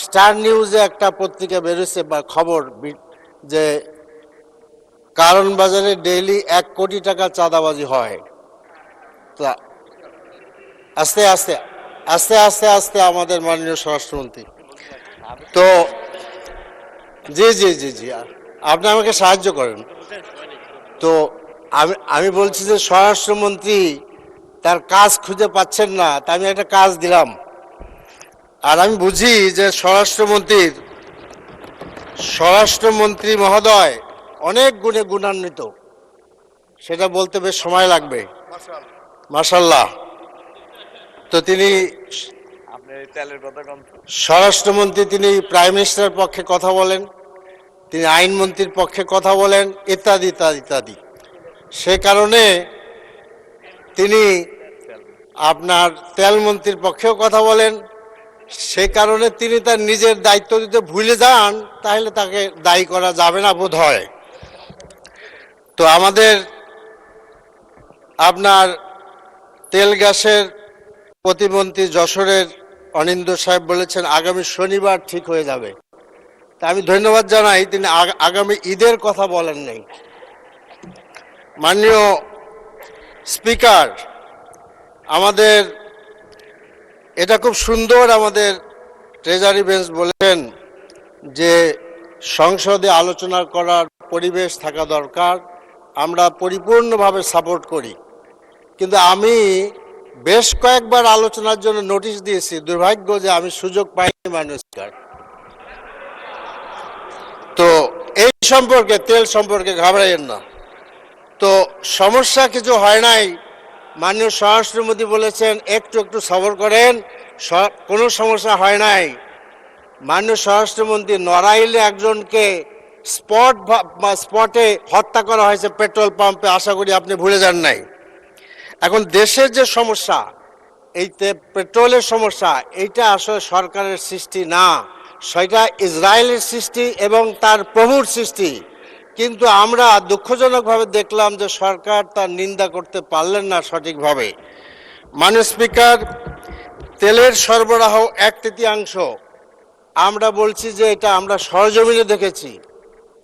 Star নিউজে একটা পত্রিকা বেরোচ্ছে বা খবর যে কারণ বাজারে ডেইলি 1 কোটি টাকা চাঁদাবাজি হয়। তা আস্তে আস্তে আস্তে আস্তে আস্তে আমাদের মাননীয় স্বরাষ্ট্রমন্ত্রী, তো জি জি জি জি আপনি আমাকে সাহায্য করেন। তো আমি আমি বলছি যে স্বরাষ্ট্রমন্ত্রী তার কাজ খুঁজে পাচ্ছেন না, তা আমি একটা কাজ দিলাম। আর আমি বুঝি যে স্বরাষ্ট্রমন্ত্রী মহোদয় অনেক গুণে গুণান্বিত, সেটা বলতে বেশ সময় লাগবে। মাশাআল্লাহ। তো তিনি স্বরাষ্ট্রমন্ত্রী, তিনি প্রাইম মিনিস্টারের পক্ষে কথা বলেন, তিনি আইনমন্ত্রীর পক্ষে কথা বলেন, ইত্যাদি ইত্যাদি ইত্যাদি। সে কারণে তিনি আপনার তেলমন্ত্রীর পক্ষেও কথা বলেন। সে কারণে তিনি তার নিজের দায়িত্ব দিতে ভুলে যান, তাহলে তাকে দায়ী করা যাবে না বোধ হয়। তো আমাদের আপনার তেল গ্যাসের প্রতিমন্ত্রী যশোরের অনিন্দ্য সাহেব বলেছেন আগামী শনিবার ঠিক হয়ে যাবে। তা আমি ধন্যবাদ জানাই, তিনি আগামী ঈদের কথা বলেন নাই। মাননীয় স্পিকার, আমাদের এটা খুব সুন্দর, আমাদের ট্রেজারি বেঞ্চ বলেন যে সংসদে আলোচনা করার পরিবেশ থাকা দরকার, আমরা পরিপূর্ণভাবে সাপোর্ট করি। কিন্তু আমি বেশ কয়েকবার আলোচনার জন্য নোটিশ দিয়েছি, দুর্ভাগ্য যে আমি সুযোগ পাইনি মাননীয় স্পিকার। তো এই সম্পর্কে, তেল সম্পর্কে ঘাবড়াইয়েন না। তো সমস্যা কিছু হয় নাই। মাননীয় স্বরাষ্ট্রমন্ত্রী বলেছেন একটু একটু সবর করেন, কোনো সমস্যা হয় নাই। মাননীয় স্বরাষ্ট্রমন্ত্রী, নড়াইলে একজনকে স্পটে হত্যা করা হয়েছে পেট্রোল পাম্পে, আশা করি আপনি ভুলে যান নাই। এখন দেশের যে সমস্যা, এই পেট্রোলের সমস্যা, এইটা আসলে সরকারের সৃষ্টি না, সেটা ইসরায়েলের সৃষ্টি এবং তার প্রভুর সৃষ্টি। কিন্তু আমরা দুঃখজনকভাবে দেখলাম যে সরকার তার নিন্দা করতে পারলেন না সঠিকভাবে। মাননীয় স্পিকার, তেলের সরবরাহ 1/3 আমরা বলছি যে এটা আমরা সরজমিনে দেখেছি।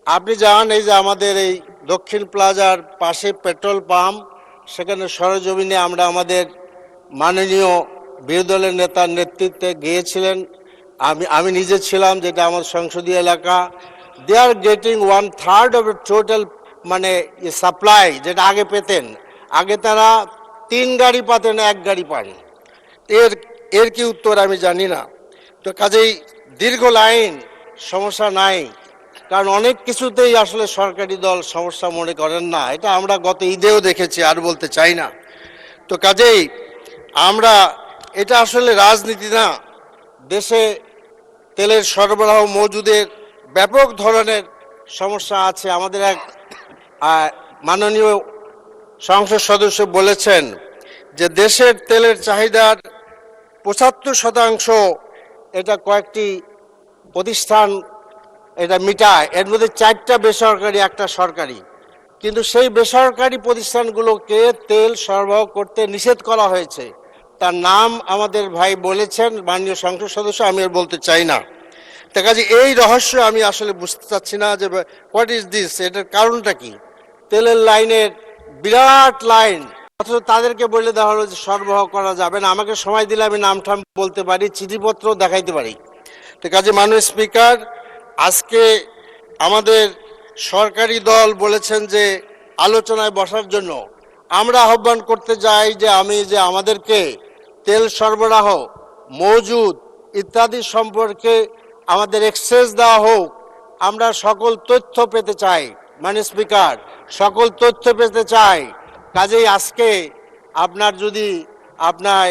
আপনি জানেন এই যে আমাদের এই দক্ষিণ প্লাজার পাশে পেট্রোল পাম্প, সেখানে সরজমিনে আমরা আমাদের মাননীয় বিরোধী দলের নেতার নেতৃত্বে গিয়েছিলেন, আমি নিজে ছিলাম, যেটা আমার সংসদীয় এলাকা। They are getting 1/3 of the total মানে সাপ্লাই, যেটা আগে পেতেন। আগে তারা 3 গাড়ি পাতেন, 1 গাড়ি পান। এর কি উত্তর আমি জানি না। তো কাজেই দীর্ঘ লাইন, সমস্যা নাই, কারণ অনেক কিছুতেই আসলে সরকারি দল সমস্যা মনে করেন না, এটা আমরা গত ঈদেও দেখেছি, আর বলতে চাই না। তো কাজেই আমরা, এটা আসলে রাজনীতি না, দেশে তেলের সরবরাহ মজুদের ব্যাপক ধরনের সমস্যা আছে। আমাদের এক মাননীয় সংসদ সদস্য বলেছেন যে দেশের তেলের চাহিদার 75% এটা কয়েকটি প্রতিষ্ঠান এটা মিটায়, এর মধ্যে 4টা বেসরকারি, 1টা সরকারি। কিন্তু সেই বেসরকারি প্রতিষ্ঠানগুলোকে তেল সরবরাহ করতে নিষেধ করা হয়েছে। তার নাম আমাদের ভাই বলেছেন, মাননীয় সংসদ সদস্য, আমি আর বলতে চাই না। তার কাজে এই রহস্য আমি আসলে বুঝতে চাচ্ছি না যে হোয়াট ইজ দিস, এটার কারণটা কি। তেলের লাইনের বিরাট লাইন, অথচ তাদেরকে বলে দেওয়া হলো যে সরবরাহ করা যাবে না। আমাকে সময় দিলে আমি নামঠাম বলতে পারি, চিঠিপত্র দেখাইতে পারি। তো কাজে মাননীয় স্পিকার, আজকে আমাদের সরকারি দল বলেছেন যে আলোচনায় বসার জন্য। আমরা আহ্বান করতে চাই যে আমাদেরকে তেল সরবরাহ মজুদ ইত্যাদি সম্পর্কে আমাদের এক্সেস দেওয়া হোক। আমরা সকল তথ্য পেতে চাই মাননীয় স্পিকার, সকল তথ্য পেতে চাই। কাজেই আজকে আপনার যদি আপনার